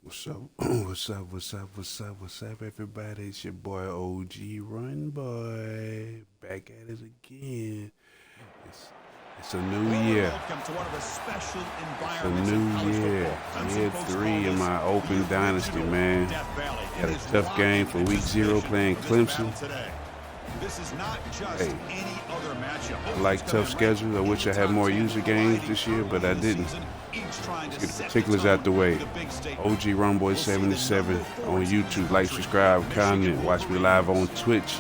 What's up? What's up? What's up? What's up? What's up, everybody? It's your boy OG Run Boy. Back at it again. It's, it's a new year. Welcome to one of the special It's a environments in new college year. football. Year 3 in my open dynasty, man. Got a tough game for week 0 playing Clemson. This is not just any other matchup. I like tough schedules. I wish I had more user games this year, but I didn't. Let's get the particulars out the way. OG Runboy 77 on YouTube. Like, subscribe, comment. Watch me live on Twitch.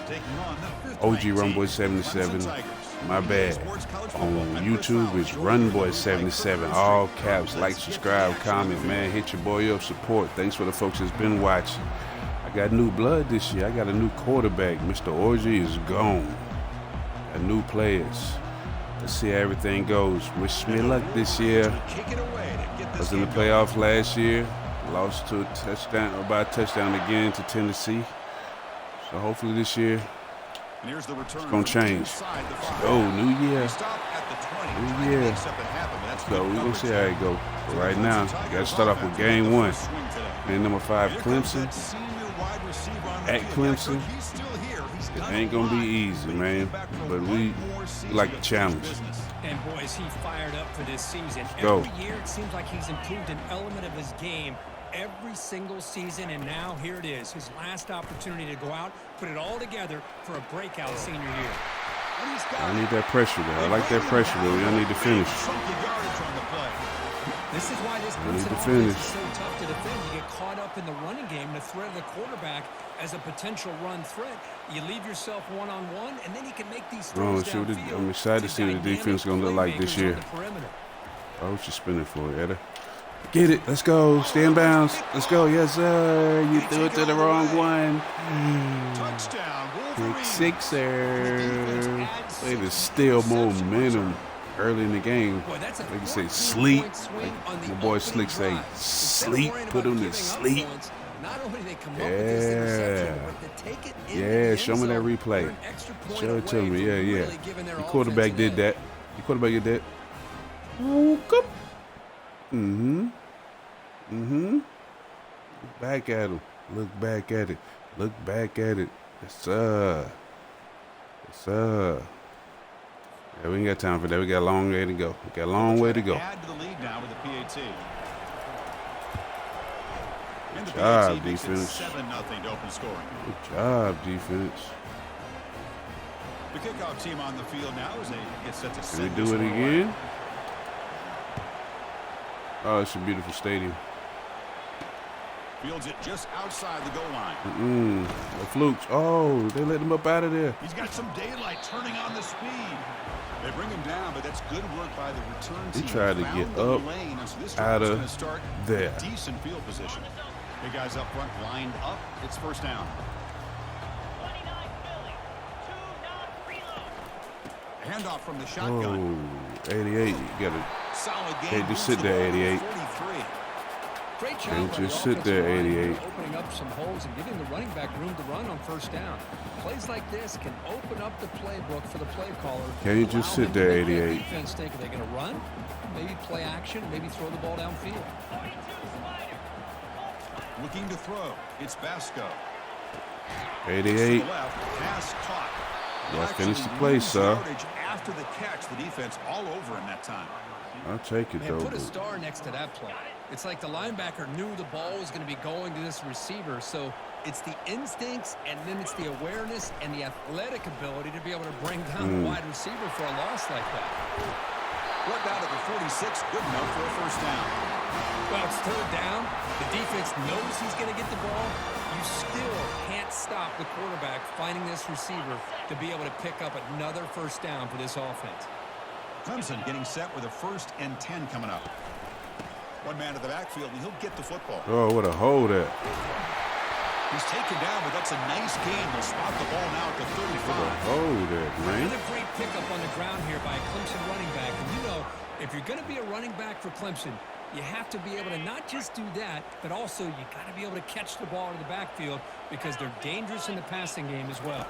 OG Runboy 77. My bad. On YouTube, it's Runboy 77. All caps. Like, subscribe, comment. Man, hit your boy up. Support. Thanks for the folks that's been watching. I got new blood this year. I got a new quarterback. Mr. Orgy is gone. Got new players. Let's see how everything goes. Wish me luck this year. I was in the playoffs last year. Lost to a touchdown, or by a touchdown again to Tennessee. So hopefully this year it's going to change. Oh, new year. New year. So we're going to see how it goes. But right now, you got to start off with game 1. Man, number 5, Clemson. At Clemson. It ain't going to be easy, man. But we like the challenge. And boy, is he fired up for this season. Go. Every year it seems like he's improved an element of his game every single season, and now here it is, his last opportunity to go out, put it all together for a breakout senior year. I need that pressure there. I like that pressure, but we don't need to finish. This is why this I need to offense finish. is so tough to defend. You get caught up in the running game, the threat of the quarterback as a potential run threat. You leave yourself one-on-one, and then you can make these throws downfield. I'm excited to see what the defense is going to look like this year. Perimeter. I was just spinning for it, Edda. Get it. Let's go. Stay in bounds. Let's go. Yes, sir. You threw it to the wrong one. Pick sixer. Way to steal momentum early in the game. Like you say, sleep. Like my boy Slick say, sleep. Put him to sleep. Yeah. Yeah, show me that replay. Show it to me. Yeah, yeah. The quarterback did that. The quarterback did that. Mm-hmm. Look back at him. Look back at it. Look back at it. Yes, sir. Yes, sir. Yeah, we ain't got time for that. We got a long way to go. We got a long way to go. Add to the lead now with the PAT. Good job, defense. 7-0 to open scoring. Good job, defense. The kickoff team on the field now as they get set to Can send we do this it one away. again? Oh, it's a beautiful stadium. Fields it just outside the goal line. The flukes. Oh, they let him up out of there. He's got some daylight turning on the speed. They bring him down, but that's good work by the return team. He tried to Found get the up lane, and so this out drive is of gonna start there. a decent field position. Big guys up front lined up. It's first down. Handoff from the shotgun. Oh, 88. You got to. Solid game. Can't just sit there, 88. 43. Great job Can't by the just sit there, offensive line, 88. opening up some holes and giving the running back room to run on first down. Plays like this can open up the playbook for the play caller. Can't you just Allow sit him to there, make that 88? Defense think, are they going to run? Maybe play action, maybe throw the ball downfield. Looking to throw. It's Basco. 88. Left, pass caught. Well, finish the play, sir. After the catch, the defense all over him that time. I'll take it, Man, though. put a But star next to that play. It's like the linebacker knew the ball was going to be going to this receiver, so it's the instincts and then it's the awareness and the athletic ability to be able to bring down the wide receiver for a loss like that. Worked out at the 46, good enough for a first down. Well, it's third down. The defense knows he's going to get the ball. You still can't stop the quarterback finding this receiver to be able to pick up another first down for this offense. Clemson getting set with a 1st and 10 coming up. One man to the backfield, and he'll get the football. oh, what a hold at. He's taken down, but that's a nice gain. They'll spot the ball now at the 35. What a hold at, man. Another great pickup on the ground here by a Clemson running back. And you know, if you're going to be a running back for Clemson, you have to be able to not just do that, but also you got to be able to catch the ball in the backfield because they're dangerous in the passing game as well.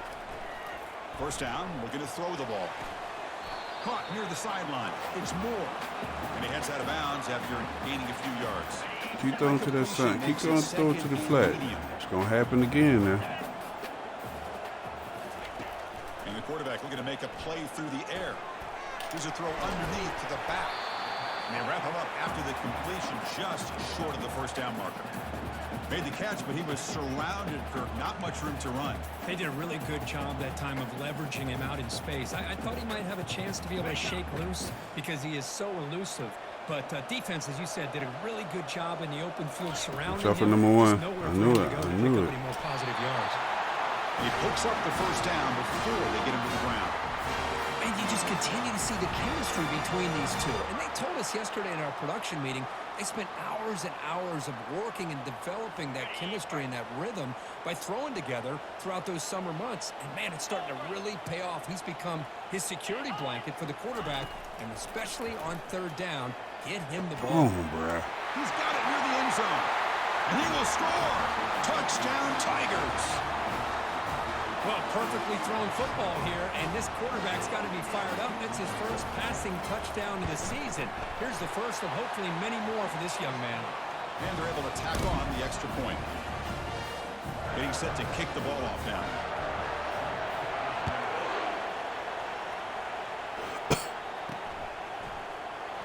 First down, looking to throw the ball. Caught near the sideline. It's Moore. And he heads out of bounds after gaining a few yards. Keep throwing to that side. Keep going to throw it to the flat. It's going to happen again now. And the quarterback looking to make a play through the air. Here's a throw underneath to the back. And they wrap him up after the completion just short of the first down marker. Made the catch, but he was surrounded for not much room to run. They did a really good job that time of leveraging him out in space. I thought he might have a chance to be able to shake loose because he is so elusive. But defense, as you said, did a really good job in the open field surrounding him. Number one. I knew it. I knew it. Any more positive yards. He picks up the first down before they get him to the ground. And you just continue to see the chemistry between these two. And they told us yesterday in our production meeting, they spent hours and hours of working and developing that chemistry and that rhythm by throwing together throughout those summer months. And, man, it's starting to really pay off. He's become his security blanket for the quarterback, and especially on third down, get him the ball. Oh, bruh. He's got it near the end zone. And he will score. Touchdown, Tigers. Well, perfectly thrown football here, and this quarterback's got to be fired up. That's his first passing touchdown of the season. Here's the first of hopefully many more for this young man. And they're able to tack on the extra point. Getting set to kick the ball off now.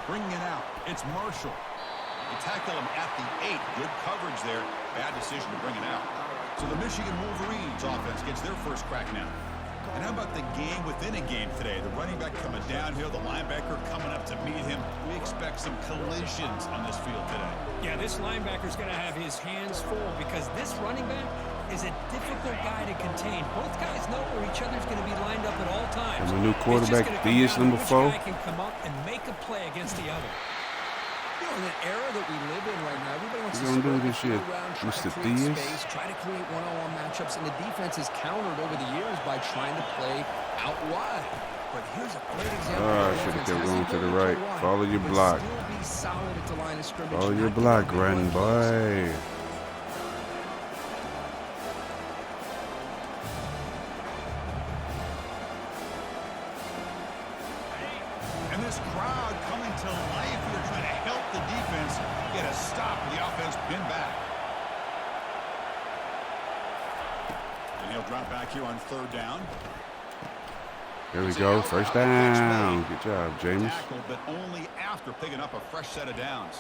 Bringing it out. It's Marshall. They tackle him at the 8. Good coverage there. Bad decision to bring it out. So the Michigan Wolverines offense gets their first crack now. And how about the game within a game today? The running back coming downhill, the linebacker coming up to meet him. We expect some collisions on this field today. Yeah, this linebacker's going to have his hands full because this running back is a difficult guy to contain. Both guys know where each other's going to be lined up at all times. And the new quarterback, D is number 4. Which guy can come up and make a play against the other. You know, in the era that we live in right now, everybody wants to What you gonna do this year, around, try Mr. to create Diaz? space, try to create one-on-one matchups, and the defense has countered over the years by trying to play out wide. But here's a great example. Should have kept going to the right. Follow your block. Still be solid at the line of scrimmage. Follow your block, run, boy. And this crowd coming to life here, trying to help the defense get a stop with the offense pinned back. And he'll drop back here on third down. There we go. First down. Good job, James. Tackled, but only after picking up a fresh set of downs.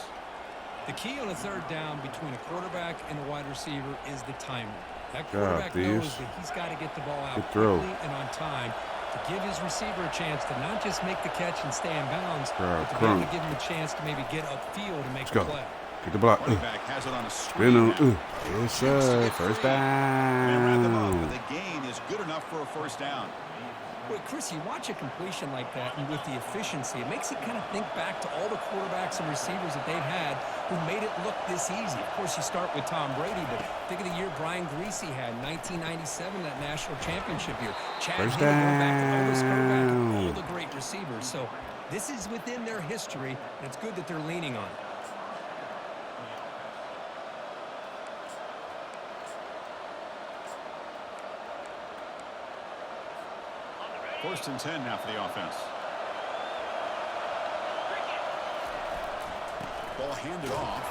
The key on a third down between a quarterback and a wide receiver is the timing. That Good job, quarterback knows Diaz. that he's got to get the ball out Good throw. quickly and on time to give his receiver a chance to not just make the catch and stay in bounds, but to be able to give him a chance to maybe get upfield and make a play. Get the block. Running back has it on a Spin on. screen. Yes, sir. First And wrap them up, down. but the gain is good enough for a first down. Well, Chris, you watch a completion like that, and with the efficiency, it makes you kind of think back to all the quarterbacks and receivers that they've had who made it look this easy. Of course, you start with Tom Brady, but think of the year Brian Greasy had, 1997, that national championship year. Chad First Henne, going back to Otis Kovac, and all down. the great receivers. So this is within their history, and it's good that they're leaning on it. First and 10 now for the offense. Ball handed off.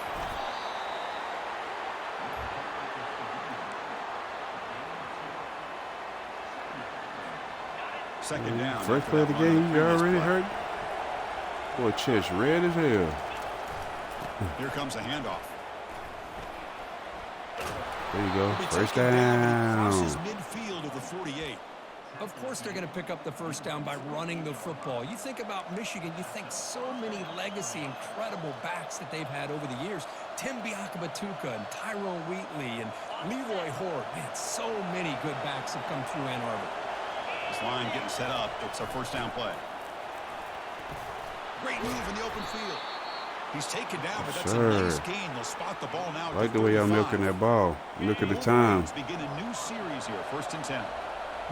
Second down. First after play of the that run on game. You previous already play. hurt? Boy, chest red as hell. Here comes the handoff. There you go. He First taken down. He crosses down. midfield of the 48. Of course they're going to pick up the first down by running the football. You think about Michigan, you think so many legacy, incredible backs that they've had over the years. Tim Biakabatuka and Tyrone Wheatley and Leroy Horde. Man, so many good backs have come through Ann Arbor. This line getting set up. It's a first down play. Great move in the open field. He's taken down, but that's a nice gain. They'll spot the ball now. I like the way y'all milking that ball. Milking the time. Begin a new series here. First and 10.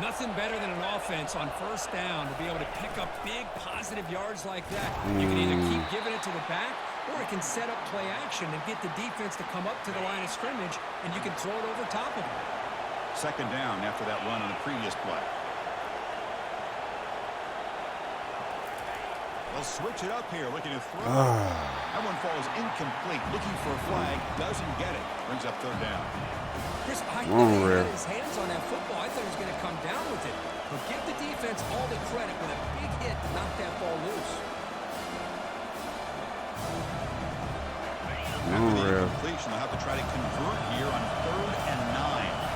Nothing better than an offense on first down to be able to pick up big positive yards like that. You can either keep giving it to the back, or it can set up play action and get the defense to come up to the line of scrimmage, and you can throw it over top of them. Second down after that run on the previous play. They'll switch it up here, looking to throw. That one falls incomplete. Looking for a flag, doesn't get it. Brings up third down. Chris, I thought he had his hands on that football. I thought he was going to come down with it. But give the defense all the credit with a big hit to knock that ball loose. After the incompletion, they'll have to try to convert here on 3rd and 9.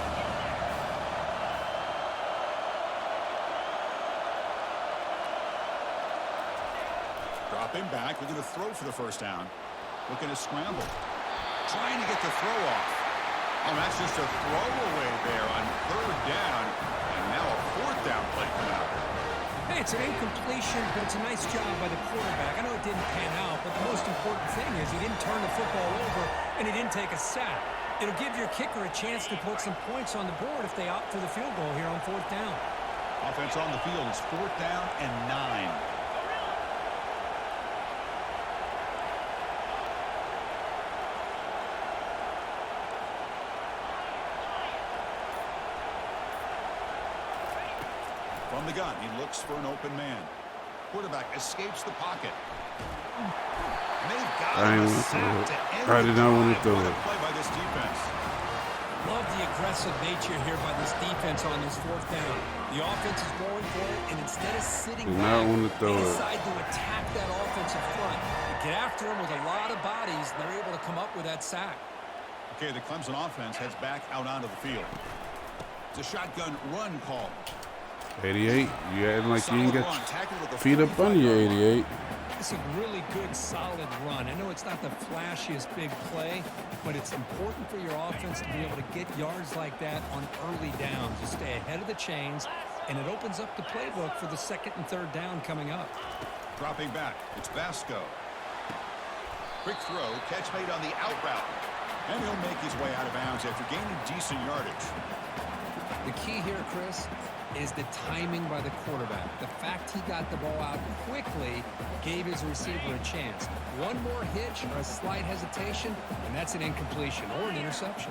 Dropping back, looking to throw for the first down. Looking to scramble. Trying to get the throw off. Oh, that's just a throwaway there on 3rd down. And now a 4th down play coming up. Hey, it's an incompletion, but it's a nice job by the quarterback. I know it didn't pan out, but the most important thing is he didn't turn the football over and he didn't take a sack. It'll give your kicker a chance to put some points on the board if they opt for the field goal here on 4th down. Offense on the field is 4th down and 9. From the gun, he looks for an open man. Quarterback escapes the pocket. And they've got him sacked to end the drive. What a play by this defense. Love the aggressive nature here by this defense on this 4th down. The offense is going for it, and instead of sitting back, they decide to attack that offensive front. They get after him with a lot of bodies, and they're able to come up with that sack. Okay, the Clemson offense heads back out onto the field. It's a shotgun run call. 88, you acting like you ain't got your feet up under your 88. It's a really good, solid run. I know it's not the flashiest big play, but it's important for your offense to be able to get yards like that on early downs. You stay ahead of the chains, and it opens up the playbook for the 2nd and 3rd down coming up. Dropping back, it's Vasco. Quick throw, catch made on the out route. And he'll make his way out of bounds after gaining decent yardage. The key here, Chris, is the timing by the quarterback. The fact he got the ball out quickly gave his receiver a chance. One more hitch or a slight hesitation, and that's an incompletion or an interception.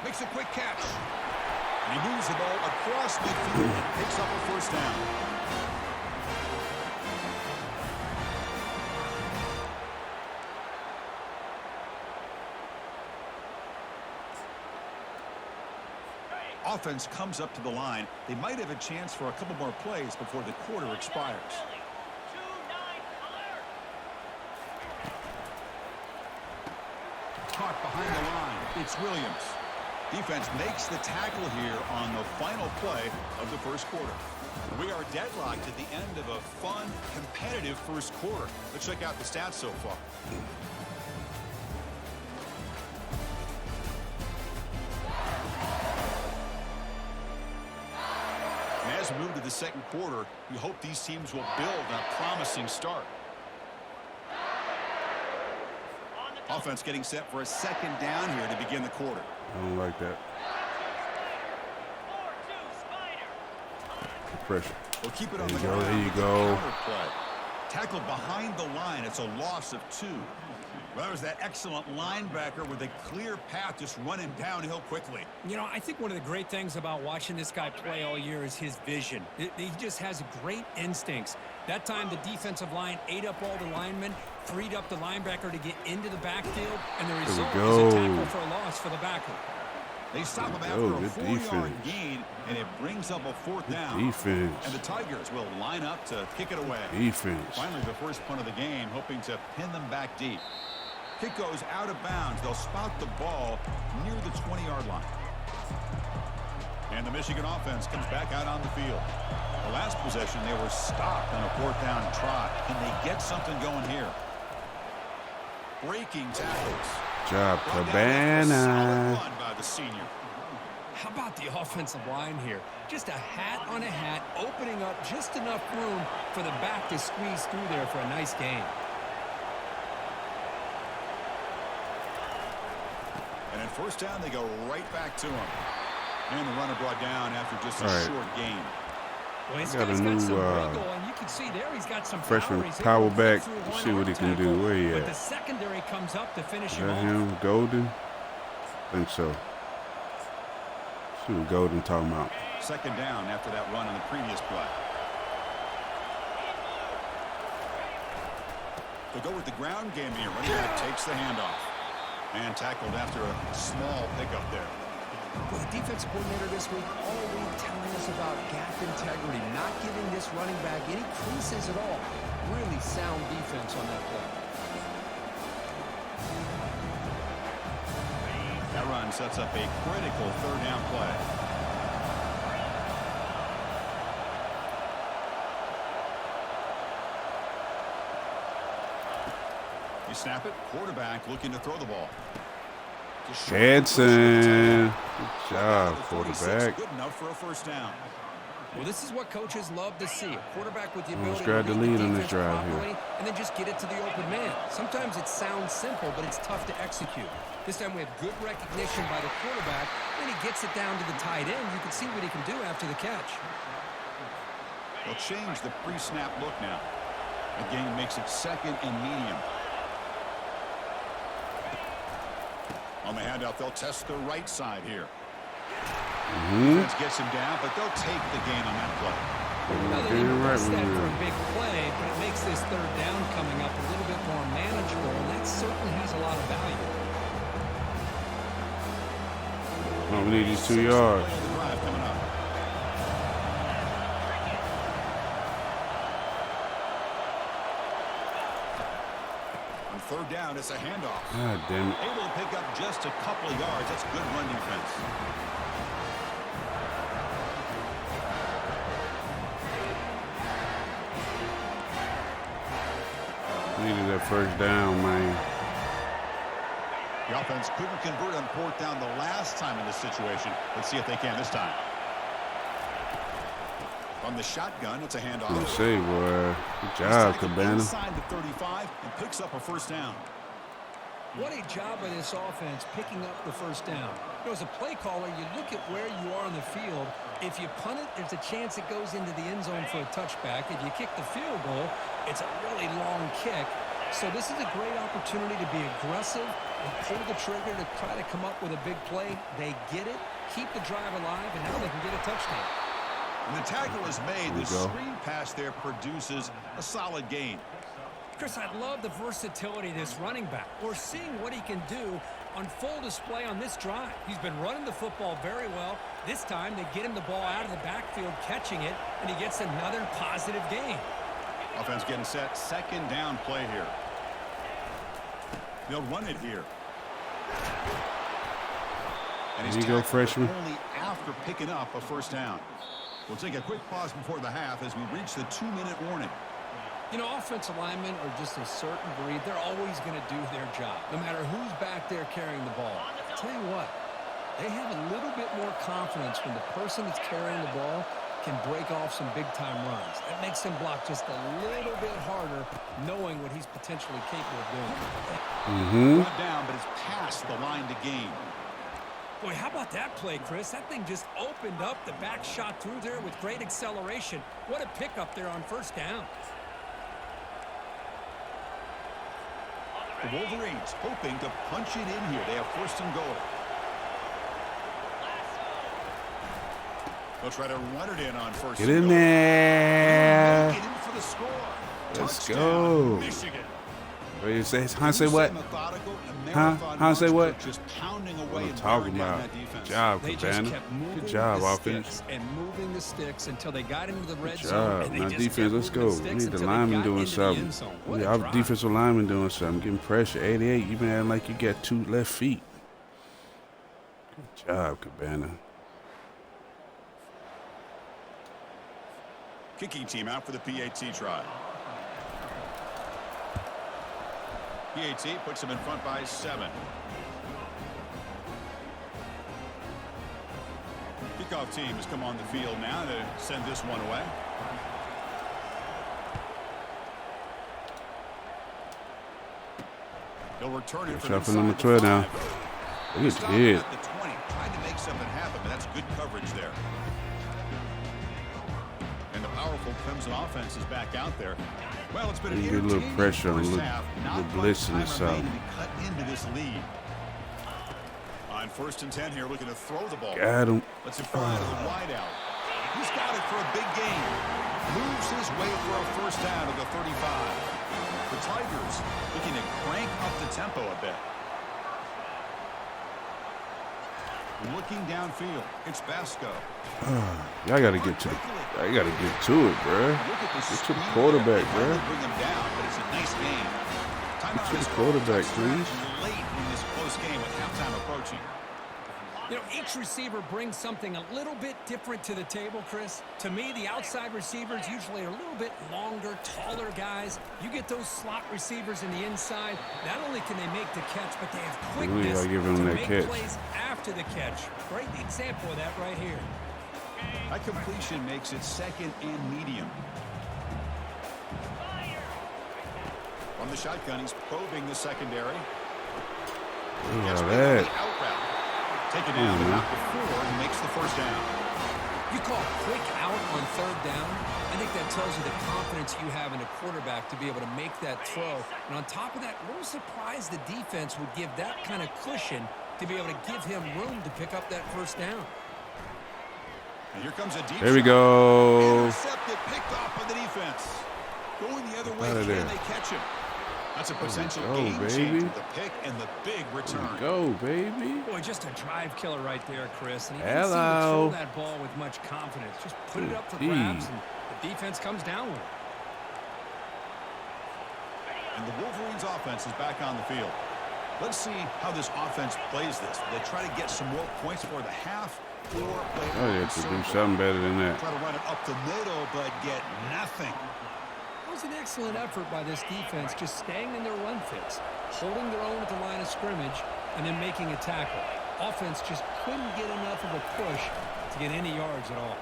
Makes a quick catch. And he moves the ball across midfield and picks up a 1st down. Offense comes up to the line. They might have a chance for a couple more plays before the quarter expires. Caught behind the line. It's Williams. Defense makes the tackle here on the final play of the first quarter. We are deadlocked at the end of a fun, competitive first quarter. Let's check out the stats so far. As we move to the 2nd quarter, we hope these teams will build on a promising start. Offense getting set for a 2nd down here to begin the quarter. I don't like that. Pressure. We'll keep it on There the you go. ground. There you go. Tackled behind the line. It's a loss of 2. Well, that was that excellent linebacker with a clear path just running downhill quickly. You know, I think one of the great things about watching this guy play all year is his vision. He just has great instincts. That time, the defensive line ate up all the linemen, freed up the linebacker to get into the backfield, and the result is a tackle for a loss for the backer. They stop him after a 4-yard gain, and it brings up a 4th down. Defense. And the Tigers will line up to kick it away. Defense. Finally, the first punt of the game, hoping to pin them back deep. Kick goes out of bounds. They'll spot the ball near the 20-yard line. And the Michigan offense comes back out on the field. The last possession, they were stopped on a 4th down trot. Can they get something going here? Breaking tackles. Job, Cabana. Run by the senior. How about the offensive line here? Just a hat on a hat, opening up just enough room for the back to squeeze through there for a nice gain. And at 1st down, they go right back to him. And the runner brought down after just a short gain. Well, he's got a some new wiggle, and you can see there he's got some freshman power. power back. See what he can do. Where he at? But the secondary comes up to finish Is him that off. him? Golden? I think so. See what Golden talking about. Second down after that run in the previous play. They'll go with the ground game here. Running back takes the handoff. And tackled after a small pickup there. Well, the defensive coordinator this week all week telling us about gap integrity, not giving this running back any creases at all. Really sound defense on that play. That run sets up a critical third down play. You snap it, quarterback looking to throw the ball. Jensen. Good job, quarterback. Good enough for a first down. Well, this is what coaches love to see. A quarterback with the ability grab to the read lead the on this defense drive properly here. and then just get it to the open man. Sometimes it sounds simple, but it's tough to execute. This time we have good recognition by the quarterback. When he gets it down to the tight end, you can see what he can do after the catch. They'll change the pre-snap look now. Again, makes it second and medium. On the handoff, they'll test the right side here. Defense gets him down, but they'll take the gain on that play. Now, they didn't press that for a big play, but it makes this third down coming up a little bit more manageable, and that certainly has a lot of value. Oh, we need these 2 yards. Play of the drive coming up. On third down, it's a handoff. God damn it. Able to pick up just a couple of yards. That's good run defense. Needed that first down, man. The offense couldn't convert on fourth down the last time in this situation. Let's see if they can this time. From the shotgun, it's a handoff. I'm say, boy. Good job, Cabana. Inside the 35 and picks up a first down. What a job by this offense picking up the first down. You know, as a play caller, you look at where you are on the field. If you punt it, there's a chance it goes into the end zone for a touchback. If you kick the field goal, it's a really long kick. So this is a great opportunity to be aggressive and pull the trigger to try to come up with a big play. They get it, keep the drive alive, and now they can get a touchdown. When the tackle is made, the screen pass there produces a solid gain. Chris, I love the versatility of this running back. We're seeing what he can do on full display on this drive. He's been running the football very well. This time, they get him the ball out of the backfield, catching it, and he gets another positive gain. Offense getting set. Second down play here. They'll run it here. And he's There you go, freshman. only after picking up a first down. We'll take a quick pause before the half as we reach the 2-minute warning. You know, offensive linemen are just a certain breed. They're always going to do their job, no matter who's back there carrying the ball. I'll tell you what, they have a little bit more confidence when the person that's carrying the ball can break off some big-time runs. That makes him block just a little bit harder, knowing what he's potentially capable of doing. Brought down, but it's past the line to gain. Boy, how about that play, Chris? That thing just opened up. The back shot through there with great acceleration. What a pickup there on first down. The Wolverines hoping to punch it in here. They have first and goal. They'll try to run it in on first. Get in there. Get in for the score. Let's Touchdown, go. Michigan. What do you say? Han say what? Huh? Han say what? Just pounding away What I'm and talking wearing down about. that defense. Good job, They just Cabana. kept moving Good job, the offense. sticks and moving the sticks until they got into the red Good zone. job. And they Now just defense, kept let's moving go. the We sticks need the until they linemen got doing into the end something. zone. What a Our drive. defensive linemen doing something. Getting pressure. 88. You been acting like you got 2 left feet. Good job, Cabana. Kicking team out for the PAT try. PAT puts them in front by 7. Kickoff team has come on the field now to send this one away. They'll return it Shot for inside number the 12 now. 5. Look Stop at it. at the 20, trying to make something happen, but that's good coverage there. And the powerful Clemson offense is back out there. Well, it's been an You get a little entertaining pressure on first a little half. Not blitz much in the time south. remaining to cut into this lead. On 1st and 10 here, looking to throw the ball. Got him. Let's fly to the wide out. He's got it for a big gain. Moves his way for a first down to the 35. The Tigers looking to crank up the tempo a bit. Looking downfield, it's Basco. Y'all gotta get to it, bro. Get to the quarterback, bro. Bring him down, but it's a nice game. Get to the quarterback, please. Late in this close game with halftime approaching. You know, each receiver brings something a little bit different to the table, Chris. To me, the outside receivers usually are a little bit longer, taller guys. You get those slot receivers in the inside, not only can they make the catch, but they have quickness to make plays after the catch. Great example of that right here. That completion makes it 2nd and medium. From the shotgun, he's probing the secondary. Look at that. Taken down about before he makes the first down. You call quick out on 3rd down. I think that tells you the confidence you have in a quarterback to be able to make that throw. And on top of that, a little surprised the defense would give that kind of cushion to be able to give him room to pick up that first down. And here comes a deep There we go. Intercepted, picked off by the defense. Going the other way, can they catch him? That's a potential game changer, the pick and the big return. Go, baby. Boy, just a drive killer right there, Chris. And he didn't seem to throw that ball with much confidence. Just put it up for grabs, and the defense comes down with it. And the Wolverines' offense is back on the field. Let's see how this offense plays this. Will they try to get some more points for the half, or play they have to do something better than that. Try to run it up the middle, but get nothing. It was an excellent effort by this defense, just staying in their run fits, holding their own at the line of scrimmage, and then making a tackle. Offense just couldn't get enough of a push to get any yards at all.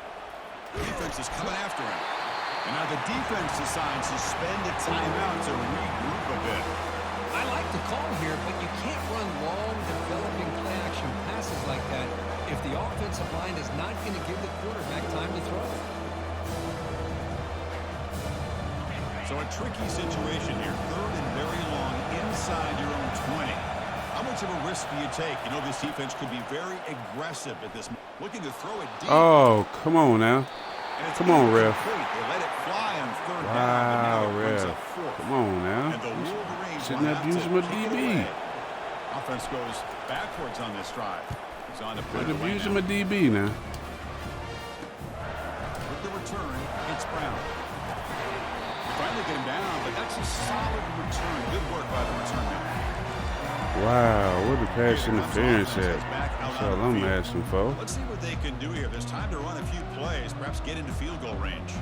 The defense is coming after him. And now the defense decides to spend a timeout to regroup a bit. I like the call here, but you can't run long, developing play-action passes like that if the offensive line is not going to give the quarterback time to throw. So a tricky situation here. 3rd and very long inside your own 20. How much of a risk do you take? You know, this defense could be very aggressive at this moment. Looking to throw it deep. Oh, come on now. Come on, ref. They let it fly on 3rd down. Wow, ref. Come on now. And the Wolverines shouldn't have used him a DB. Offense goes backwards on this drive. He's on to put Should have used him a DB now. With the return, it's Brown. Finally get him down, but that's a solid return. Good work by the return man. Wow, what the pass interference at? That's all I'm asking for. Let's see what they can do here. There's time to run a few plays, perhaps get into field goal range.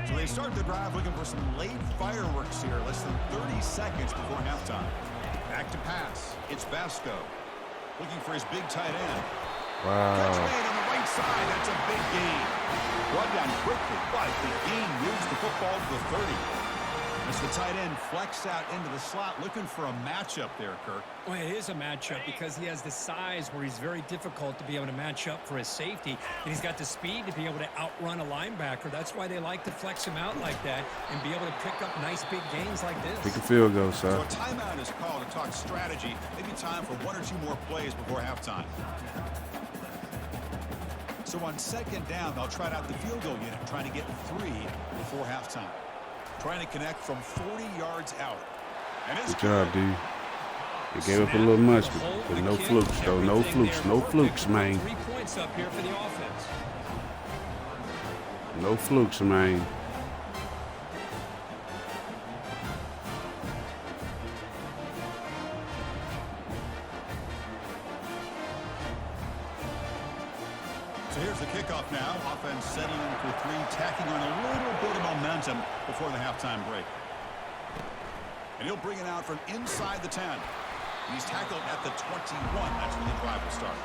So they start the drive looking for some late fireworks here, less than 30 seconds before halftime. Back to pass. It's Basco looking for his big tight end. Wow. Catch made on the right side. That's a big gain. Brought down quickly, but the gain moves the football to the 30. As the tight end flex out into the slot, looking for a matchup there, Kirk. Well, it is a matchup because he has the size where he's very difficult to be able to match up for his safety, and he's got the speed to be able to outrun a linebacker. That's why they like to flex him out like that and be able to pick up nice big gains like this. Kick a field goal, sir. So a timeout is called to talk strategy. Maybe time for 1 or 2 more plays before halftime. So on 2nd down, they'll try out the field goal unit, trying to get 3 before halftime. Trying to connect from 40 yards out. And good job, D. They gave up a little much, but no flukes, though. No flukes. No flukes, man. 3 points up here for the offense. No flukes, man. So here's the kickoff now. Offense settling for 3, tacking on a little bit of momentum before the halftime break. And he'll bring it out from inside the 10. And he's tackled at the 21. That's when the drive will start.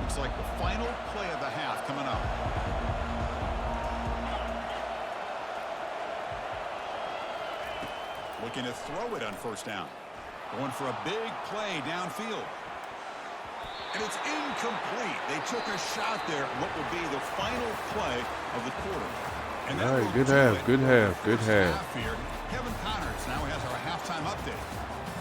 Looks like the final play of the half coming up. Looking to throw it on 1st down. Going for a big play downfield. And it's incomplete. They took a shot there at what will be the final play of the quarter. And All right, that'll good do half, it good for half, the good first half. Here. Kevin Connors now has our halftime update.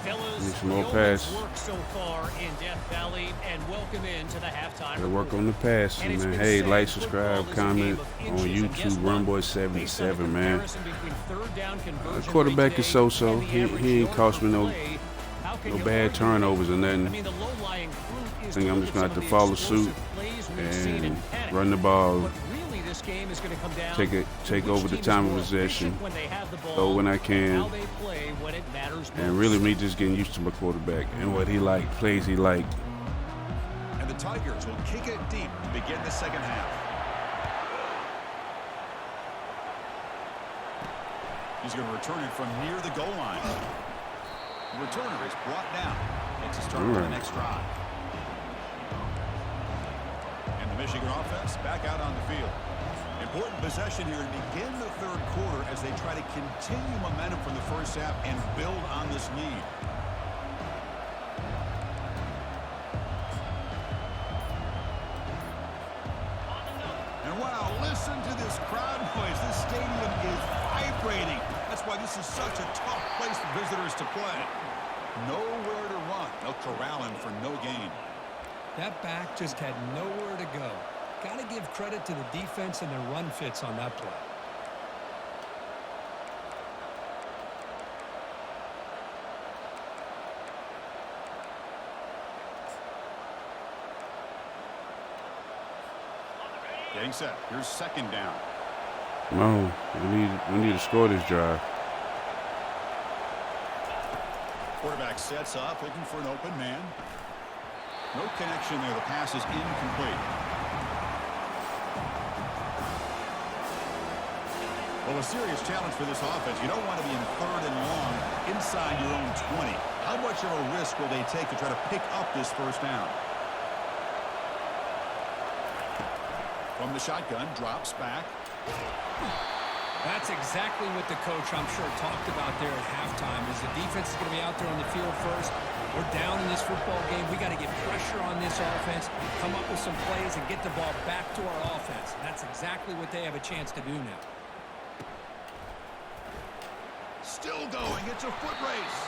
Fellas, Need some more the pass. work so far in Death Valley, and welcome into the halftime. Gotta work on the passing, And it's man. been Hey, said, like, football subscribe, is a comment game of on inches, and guess YouTube. what? Runboy Based on a 77, man. comparison between third down conversion Quarterback rate is today so-so. and the He average ain't yard cost per me play, how can no you bad argue turnovers or that? nothing. I mean, the low-lying fruit is I think I'm look just at gonna some have of to the follow suit explosive plays we've seen and panic. run the ball, But really, this game is going to come down take to over which the team is time of more possession, efficient when they have the ball, throw when I and can, how they play when it matters most. and really me just getting used to my quarterback and what he liked, plays he liked. And the Tigers will kick it deep to begin the second half. He's going to return it from near the goal line. The returner is brought down. It's a start for the next drive. And the Michigan offense back out on the field. Important possession here to begin the third quarter as they try to continue momentum from the first half and build on this lead. And wow, listen to this crowd noise. This stadium is vibrating. That's why this is such a tough place for visitors to play. Nowhere to run. They'll corral him for no gain. That back just had nowhere to go. Got to give credit to the defense and their run fits on that play. Getting set. Here's second down. No, we need to score this drive. Quarterback sets up, looking for an open man. No connection there. The pass is incomplete. Well, a serious challenge for this offense. You don't want to be in third and long inside your own 20. How much of a risk will they take to try to pick up this first down? From the shotgun, drops back. That's exactly what the coach, I'm sure, talked about there at halftime, is the defense is going to be out there on the field first. We're down in this football game. We got to get pressure on this offense, come up with some plays, and get the ball back to our offense. And that's exactly what they have a chance to do now. Still going. It's a foot race.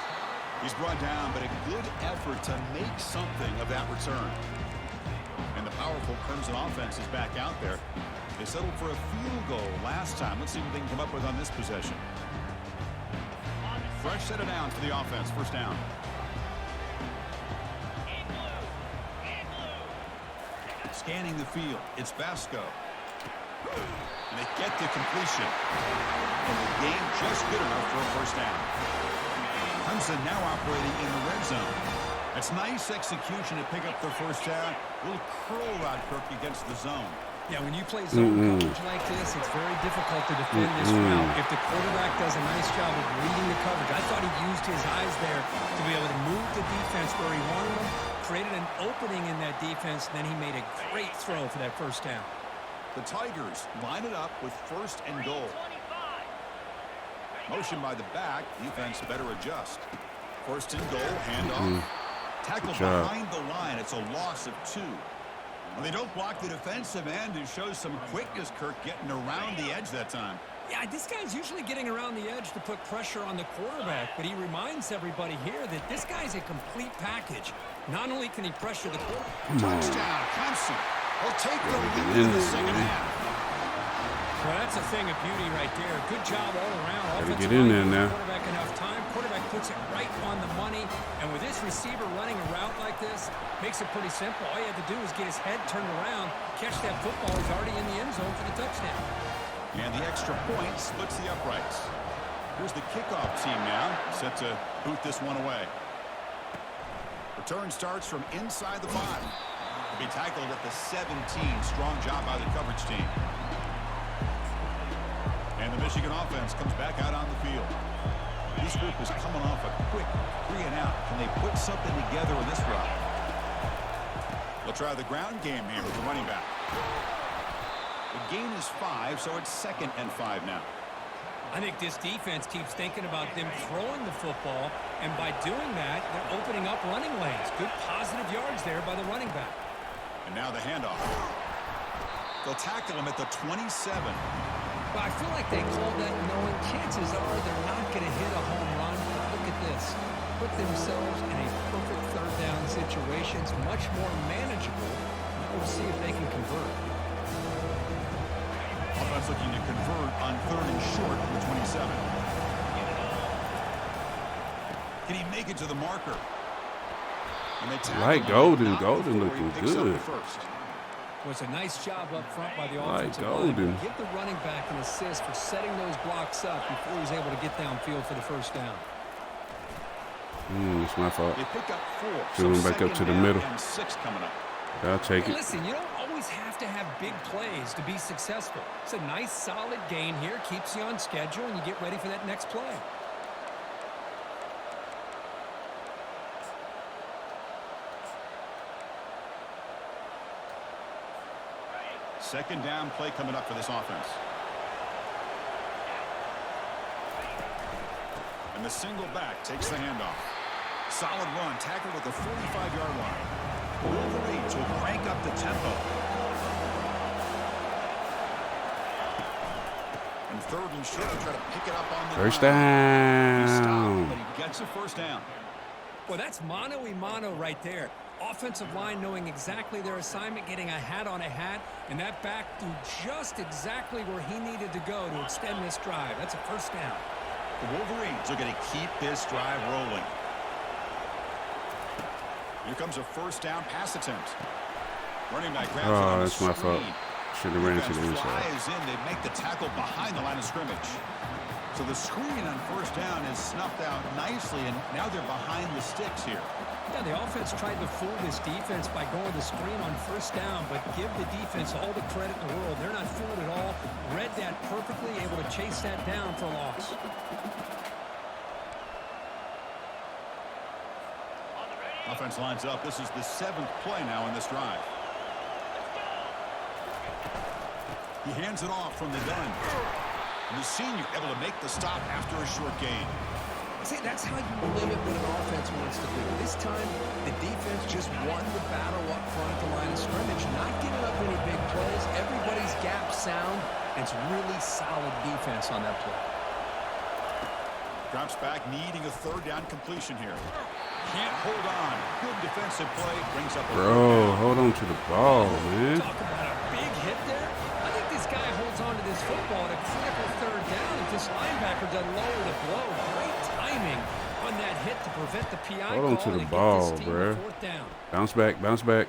He's brought down, but a good effort to make something of that return. And the powerful Clemson offense is back out there. They settled for a field goal last time. Let's see what they can come up with on this possession. Fresh set of downs for the offense. First down. Scanning the field. It's Vasco. And they get the completion. And the game just good enough for a first down. Clemson now operating in the red zone. That's nice execution to pick up the first down. A little curl route, Kirk, against the zone. Yeah, when you play zone coverage like this, it's very difficult to defend this route. If the quarterback does a nice job of reading the coverage, I thought he used his eyes there to be able to move the defense where he wanted them, created an opening in that defense, then he made a great throw for that first down. The Tigers line it up with first and goal. Motion by the back. Defense better adjust. First and goal, handoff. Tackle behind the line. It's a loss of 2. Well, they don't block the defensive end, who shows some quickness, Kirk, getting around the edge that time. Yeah, this guy's usually getting around the edge to put pressure on the quarterback, but he reminds everybody here that this guy's a complete package. Not only can he pressure the quarterback. Touchdown, Clemson. Will take the lead in the second half. Well, that's a thing of beauty right there. Good job all around. Gotta get in there now. Quarterback enough time. Quarterback puts it right on the money. And with this receiver running a route like this, makes it pretty simple. All you have to do is get his head turned around, catch that football. He's already in the end zone for the touchdown. And the extra point splits the uprights. Here's the kickoff team now, set to boot this one away. Return starts from inside the 5. To be tackled at the 17. Strong job by the coverage team. And the Michigan offense comes back out on the field. This group is coming off a quick 3 and out. Can they put something together in this route? They'll try the ground game here with the running back. The gain is 5, so it's 2nd and 5 now. I think this defense keeps thinking about them throwing the football, and by doing that, they're opening up running lanes. Good positive yards there by the running back. And now the handoff. They'll tackle him at the 27. Well, I feel like they called that knowing chances are they're not going to hit a home run. But look at this. Put themselves in a perfect third down situation. It's much more manageable. Now we'll see if they can convert. Offense looking to convert on 3rd and short from the 27. Can he make it to the marker? And they tackle Like him. Golden. Not Golden before he looking picks up the good. first. Well, it's a nice job up front by the Like offensive Golden. line. Give the running back an assist for setting those blocks up before he's able to get downfield for the first down. It's my fault. They pick up 4. Filling back up to the middle. And 6 coming up. I'll take Hey, it. listen, you don't always have to have big plays to be successful. It's a nice, solid gain here. Keeps you on schedule, and you get ready for that next play. Second down play coming up for this offense. And the single back takes the handoff. Solid run, tackled at the 45-yard line. Wolverines will crank up the tempo. And 3rd and short, try to pick it up on the First ground. He stopped, down. but he gets a first down. Well, that's mano-a-mano right there. Offensive line knowing exactly their assignment, getting a hat on a hat, and that back threw just exactly where he needed to go to extend this drive. That's a first down. The Wolverines are going to keep this drive rolling. Here comes a first down pass attempt. Running back grabs it on That's my fault. screen. Should have ran to the Defense inside. flies in. They make the tackle behind the line of scrimmage. So the screen on first down is snuffed out nicely, and now they're behind the sticks here. Yeah, the offense tried to fool this defense by going to screen on first down, but give the defense all the credit in the world. They're not fooled at all. Read that perfectly, able to chase that down for a loss. Offense lines up. This is the 7th play now in this drive. He hands it off from the gun. And the senior able to make the stop after a short gain. See, that's how you limit what an offense wants to do. This time, the defense just won the battle up front at the line of scrimmage, not giving up any big plays. Everybody's gap sound. It's really solid defense on that play. Drops back, needing a 3rd down completion here. Can't hold on. Good defensive play. Brings up a Bro, hold on to the ball, man. Talk about a big hit there. I think this guy holds on to this football at a critical 3rd down. If this linebacker doesn't lower the blow, great timing on that hit to prevent the PI Hold on call to the and ball, get this team a bruh. 4th down. Bounce back, bounce back.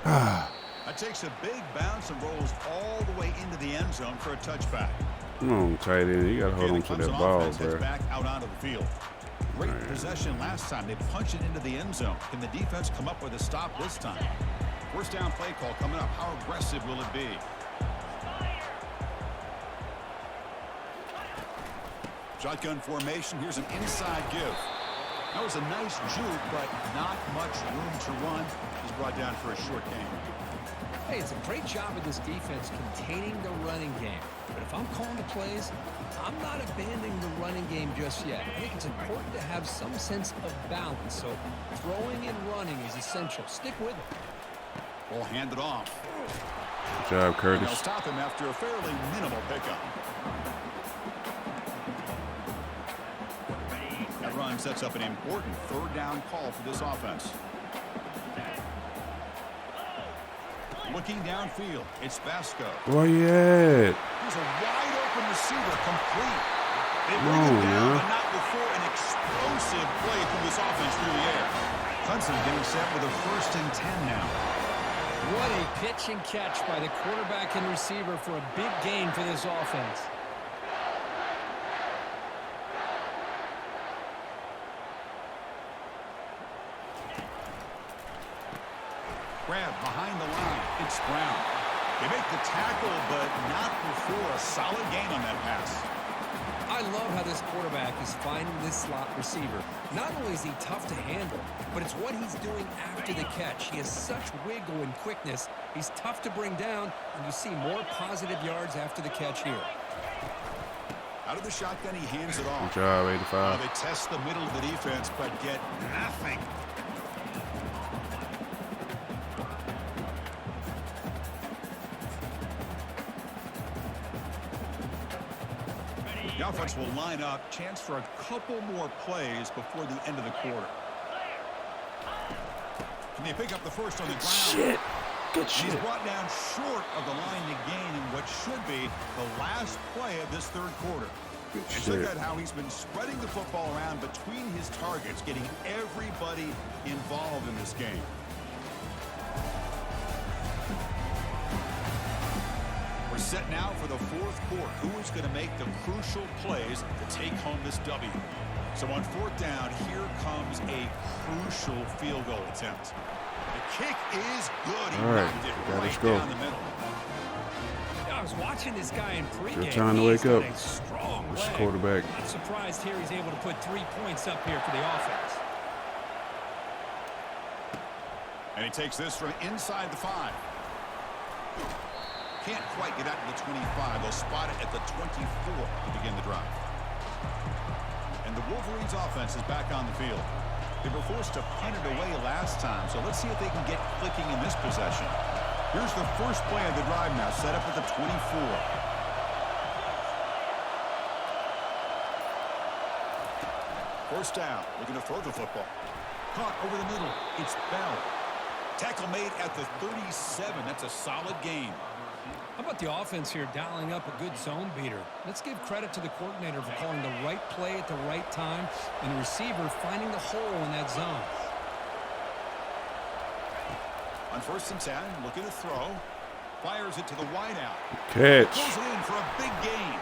That takes a big bounce and rolls all the way into the end zone for a touchback. Come on, tight end. You got to hold on to that ball, Offense heads bro. back out onto the field. Great possession last time. They punch it into the end zone. Can the defense come up with a stop this time? First down play call coming up. How aggressive will it be? Shotgun formation. Here's an inside give. That was a nice juke, but not much room to run. He's brought down for a short gain. Hey, it's a great job of this defense containing the running game. But if I'm calling the plays, I'm not abandoning the running game just yet. I think it's important to have some sense of balance. So throwing and running is essential. Stick with it. Ball handed off. Good job, And they'll Curtis. stop him after a fairly minimal pickup. That run sets up an important 3rd down call for this offense. Looking downfield, it's Vasco. Where you at? He's a wide open receiver, complete. They Come bring him on, down, man. but not before an explosive play from this offense through the air. Clemson getting set with a 1st and 10 now. What a pitch and catch by the quarterback and receiver for a big gain for this offense. Grab behind the line. It's Brown. They make the tackle, but not before a solid gain on that pass. I love how this quarterback is finding this slot receiver. Not only is he tough to handle, but it's what he's doing after the catch. He has such wiggle and quickness. He's tough to bring down, and you see more positive yards after the catch here. Out of the shotgun, he hands it off. Good job, 85. They test the middle of the defense, but get nothing. The offense will line up. Chance for a couple more plays before the end of the quarter. Can they pick up the first on the ground? Shit. Good shit. He's brought down short of the line to gain in what should be the last play of this third quarter. Good And shit. look at how he's been spreading the football around between his targets, getting everybody involved in this game. We're set now for the fourth quarter. Who is going to make the crucial plays to take home this W? So on fourth down, here comes a crucial field goal attempt. The kick is good. He All right, knocked it let's right go. down the middle. I was watching this guy in pregame. Your time to He's wake got up. a strong This leg. quarterback. Not surprised here he's able to put 3 points up here for the offense. And he takes this from inside the 5. Can't quite get out to the 25. They'll spot it at the 24 to begin the drive. And the Wolverines offense is back on the field. They were forced to punt it away last time, so let's see if they can get clicking in this possession. Here's the first play of the drive now, set up at the 24. First down, looking to throw the football. Caught over the middle, it's Bell. Tackle made at the 37, that's a solid gain. How about the offense here dialing up a good zone beater? Let's give credit to the coordinator for calling the right play at the right time and the receiver finding the hole in that zone. On first and 10, looking to throw. Fires it to the wideout. Catch. Pulls it in for a big gain.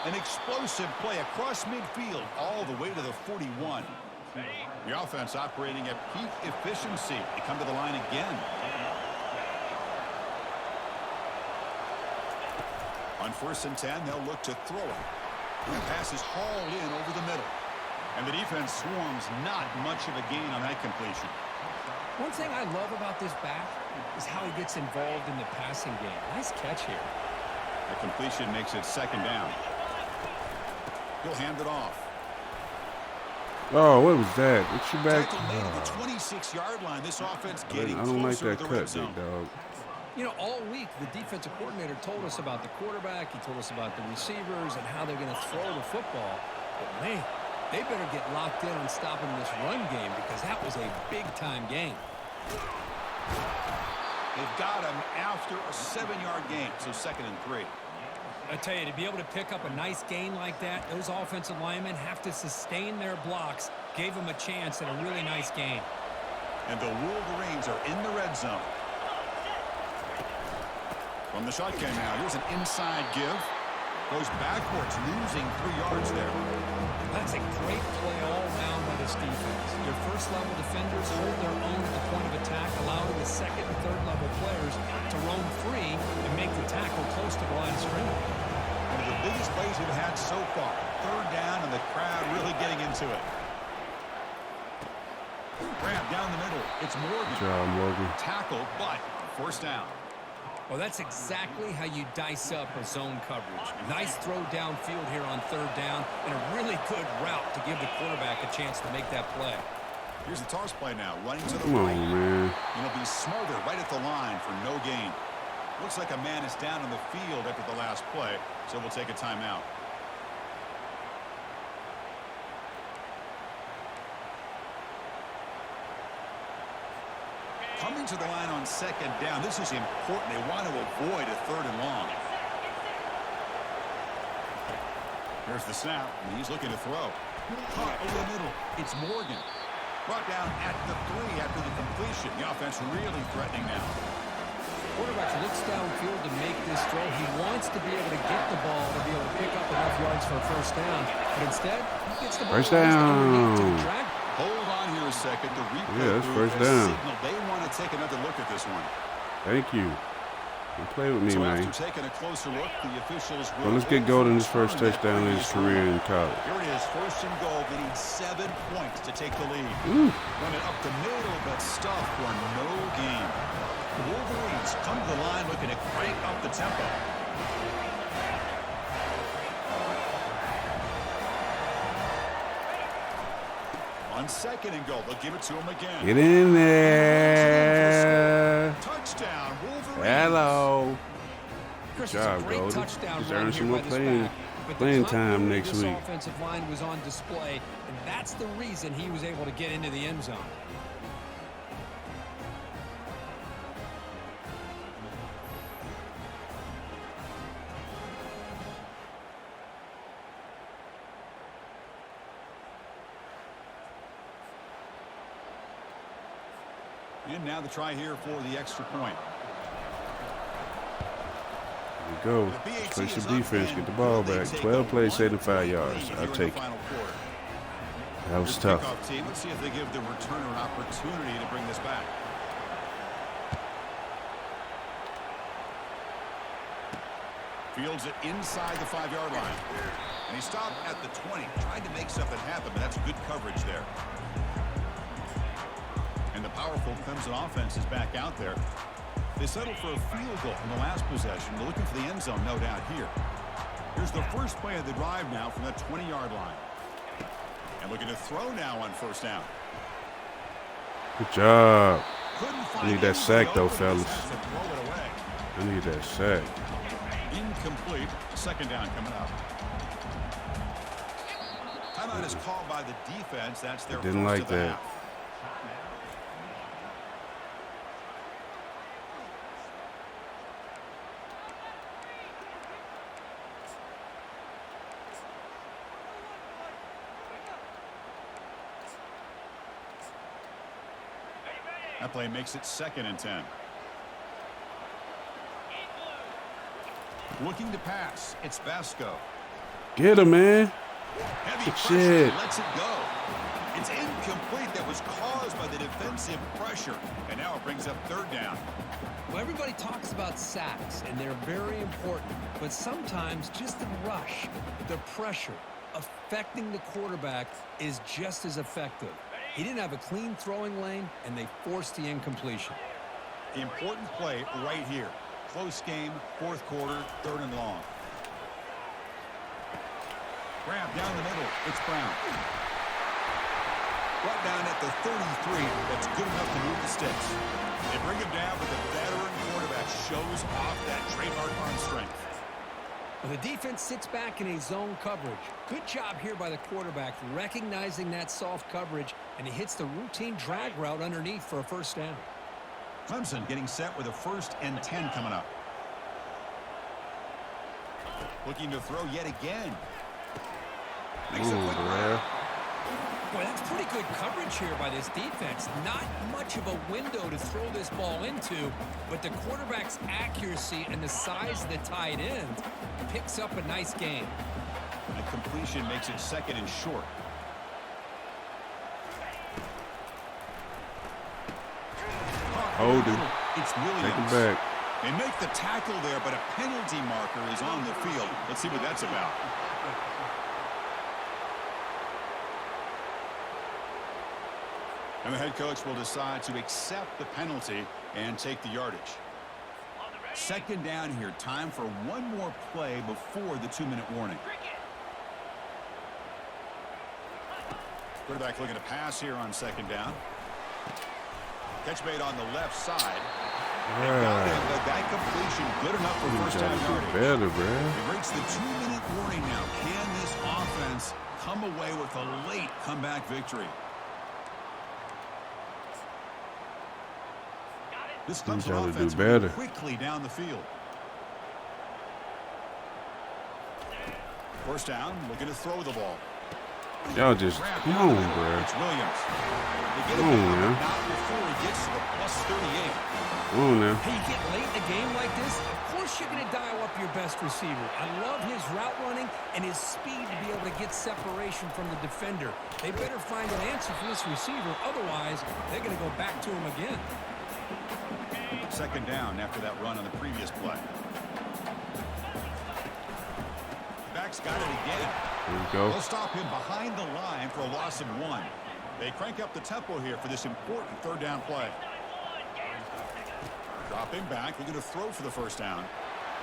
An explosive play across midfield all the way to the 41. The offense operating at peak efficiency. They come to the line again. On first and 10, they'll look to throw it. The pass is hauled in over the middle. And the defense swarms not much of a gain on that completion. One thing I love about this back is how he gets involved in the passing game. Nice catch here. The completion makes it second down. He'll hand it off. Oh, what was that? What's your back? Tackle made at the 26-yard line. This offense I getting don't like closer that to the cut, red zone. big dog. You know, all week, the defensive coordinator told us about the quarterback. He told us about the receivers and how they're going to throw the football. But, man, they better get locked in on stopping this run game because that was a big-time game. They've got him after a 7-yard gain, so second and 3. I tell you, to be able to pick up a nice gain like that, those offensive linemen have to sustain their blocks. Gave them a chance at a really nice game. And the Wolverines are in the red zone. From the shotgun now, here's an inside give. Goes backwards, losing 3 yards there. That's a great play all around by this defense. Your first-level defenders hold their own at the point of attack, allowing the second and third-level players to roam free and make the tackle close to the line of scrimmage. One of the biggest plays we've had so far. Third down, and the crowd really getting into it. Grab down the middle. It's Morgan. Good job, Morgan. Tackle, but first down. Well, that's exactly how you dice up a zone coverage. Nice throw downfield here on third down, and a really good route to give the quarterback a chance to make that play. Here's the toss play now, running to the Come right. on, man. And he'll be smothered right at the line for no gain. Looks like a man is down on the field after the last play, so we'll take a timeout. Coming to the line on second down. This is important. They want to avoid a third and long. Here's the snap, and he's looking to throw. Caught over the middle. It's Morgan. Brought down at the 3 after the completion. The offense really threatening now. Quarterback looks downfield to make this throw. He wants to be able to get the ball to be able to pick up enough yards for a first down. But instead, he gets the ball First down. to the track. Hold on here a second. The replay Yeah, that's crew first has down. signaled they want to take another look at this one. Thank you. Don't play with me, So man. after taking a closer look, the officials will Well, let's get Golden his first touchdown in his career in college. Here it is, first and goal. They need 7 points to take the lead. Ooh. Run it up the middle, but stuff for no gain. The Wolverines come to the line looking to crank up the tempo. On second and goal, they'll give it to him again. Get in there. Touchdown, Wolverines. Hello. Chris, Good job, it's a great Golden. touchdown Just run earned here some by more this playing. back. But Playing the time continuity next of this week. offensive line was on display, and that's the reason he was able to get into the end zone. And now the try here for the extra point. There we go. Play some defense. Get the ball back. 12 plays, 75 yards. I'll take it. That was tough. Team. Let's see if they give the returner an opportunity to bring this back. Fields it inside the 5-yard line. And he stopped at the 20. Tried to make something happen, but that's good coverage there. And the powerful Clemson offense is back out there. They settled for a field goal in the last possession. They're looking for the end zone, no doubt, here. Here's the first play of the drive now from that 20-yard line. And looking to throw now on first down. Good job. I need that sack, though, fellas. I need that sack. Incomplete. Second down coming up. Timeout is called by the defense. That's their Didn't first like of the that. half. That play makes it 2nd and 10. Looking to pass. It's Vasco. Get him, man. Heavy Good pressure, shit. lets it go. It's incomplete. That was caused by the defensive pressure. And now it brings up 3rd down. Well, everybody talks about sacks, and they're very important. But sometimes just the rush, the pressure, affecting the quarterback is just as effective. He didn't have a clean throwing lane, and they forced the incompletion. Important play right here. Close game, 4th quarter, 3rd and long. Grab down the middle. It's Brown. Brought down at the 33. That's good enough to move the sticks. They bring him down, but the veteran quarterback shows off that trademark arm strength. Well, the defense sits back in a zone coverage. Good job here by the quarterback, recognizing that soft coverage, and he hits the routine drag route underneath for a first down. Clemson getting set with a 1st and 10 coming up. Looking to throw yet again. Makes a quick grab. Boy, that's pretty good coverage here by this defense. Not much of a window to throw this ball into, but the quarterback's accuracy and the size of the tight end picks up a nice gain. And completion makes it 2nd and short. Hold him. It's Take him Williams. back. They make the tackle there, but a penalty marker is on the field. Let's see what that's about. And the head coach will decide to accept the penalty and take the yardage. 2nd down here. Time for one more play before the 2-minute warning. Quarterback looking to pass here on 2nd down. Catch made on the left side. But that completion good enough for first down yardage. Better, bro. It breaks the 2-minute warning now. Can this offense come away with a late comeback victory? This Clemson offense moving quickly down the field. First down, looking to throw the ball. Y'all just, come on, bro. It's Williams. Come on, man. Not before he gets to the +38. Come on now. Hey, you get late in a game like this, of course you're going to dial up your best receiver. I love his route running and his speed to be able to get separation from the defender. They better find an answer for this receiver. Otherwise, they're going to go back to him again. 2nd down after that run on the previous play. Back's got it again. There we go. They'll stop him behind the line for a loss of 1. They crank up the tempo here for this important 3rd down play. Drop him back. Looking to throw for the first down.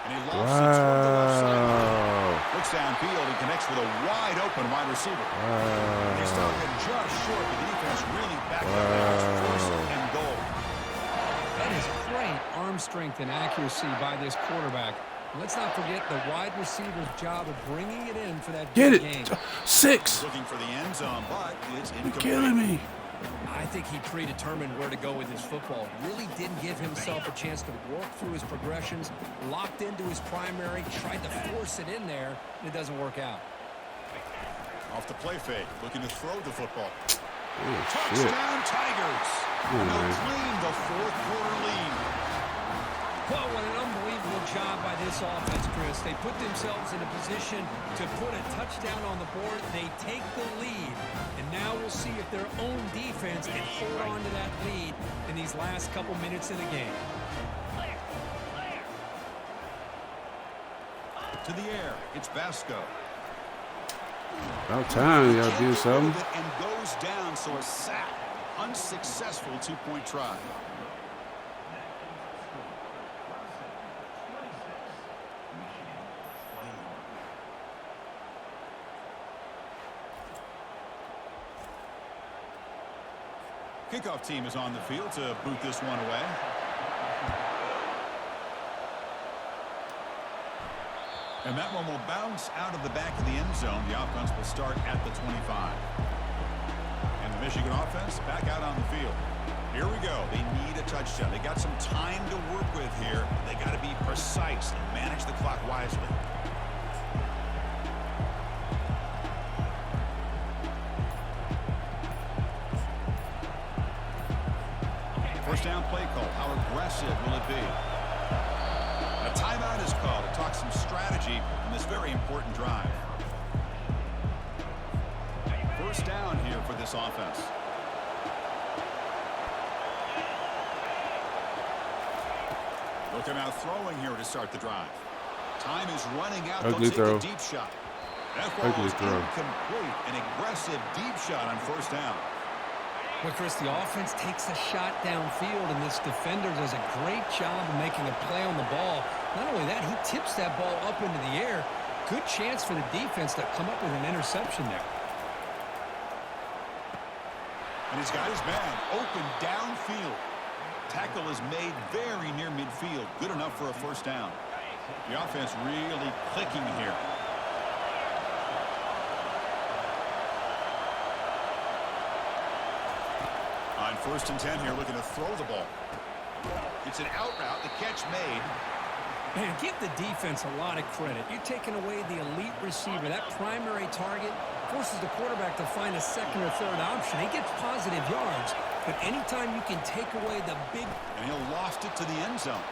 And he lofts it toward the left side. Looks downfield and connects with a wide open wide receiver. And they stop him just short. The defense really backed up there. 1st and goal. That is great arm strength and accuracy by this quarterback. Let's not forget the wide receiver's job of bringing it in for that Get big it. game. 6. Looking for the end zone, but it's You're incomplete. killing me. I think he predetermined where to go with his football. Really didn't give himself a chance to work through his progressions, locked into his primary, tried to force it in there, and it doesn't work out. Off the play fake, looking to throw the football. Oh, shit. Touchdown Tigers. Oh, And they'll man. claim the fourth quarter lead. Well, what an unbelievable job by this offense, Chris. They put themselves in a position to put a touchdown on the board. They take the lead. And now we'll see if their own defense can hold on to that lead in these last couple minutes of the game. To the air, it's Vasco. About time y'all did something. And goes down, so a sack. Unsuccessful two-point try. Kickoff team is on the field to boot this one away. And that one will bounce out of the back of the end zone. The offense will start at the 25. And the Michigan offense back out on the field. Here we go. They need a touchdown. They got some time to work with here. They got to be precise and manage the clock wisely. First down play call. How aggressive will it be? A timeout is called to talk some strategy in this very important drive. First down here for this offense. Looking out throwing here to start the drive. Time is running out. Ugly They'll take throw. a deep shot. That ball Ugly is throw. incomplete. An aggressive deep shot on first down. Well, Chris, the offense takes a shot downfield, and this defender does a great job of making a play on the ball. Not only that, he tips that ball up into the air. Good chance for the defense to come up with an interception there. And he's got his man open downfield. Tackle is made very near midfield. Good enough for a first down. The offense really clicking here. On first and 10 here, looking to throw the ball. It's an out route. The catch made. Man, give the defense a lot of credit. You're taking away the elite receiver. That primary target forces the quarterback to find a second or third option. He gets positive yards, but anytime you can take away the big... And he'll loft it to the end zone.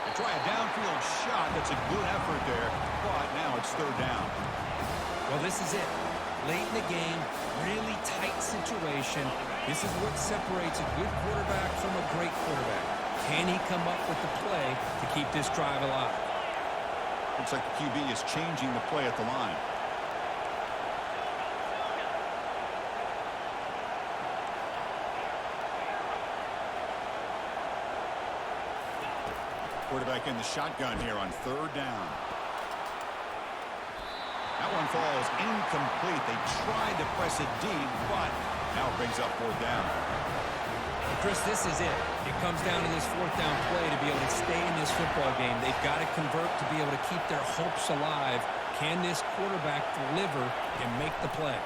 They try a downfield shot. That's a good effort there, but now it's third down. Well, this is it. Late in the game, really tight situation. This is what separates a good quarterback from a great quarterback. Can he come up with the play to keep this drive alive? Looks like the QB is changing the play at the line. Quarterback in the shotgun here on third down. That one falls incomplete. They tried to press it deep, but now it brings up fourth down. Well, Chris, this is it. It comes down to this fourth down play to be able to stay in this football game. They've got to convert to be able to keep their hopes alive. Can this quarterback deliver and make the play?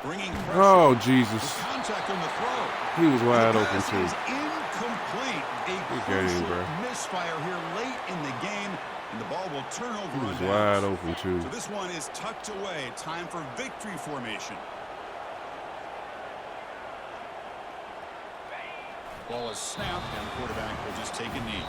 Bringing pressure. Oh, Jesus. With contact on the throw. He was wide The open, pass too. is incomplete. A Good crucial game, bro. misfire here late in the game, and the ball will turn over. He was on wide downs. open, too. So this one is tucked away. Time for victory formation. Ball is snapped, and the quarterback will just take a knee.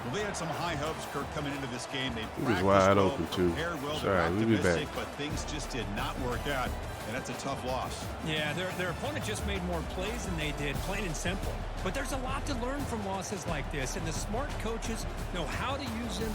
Well, they had some high hopes, Kirk, coming into this game. They He was practiced wide well, open, too. prepared well, It's they all were right, we'll be optimistic, back. but things just did not work out, and that's a tough loss. Yeah, their opponent just made more plays than they did, plain and simple. But there's a lot to learn from losses like this, and the smart coaches know how to use them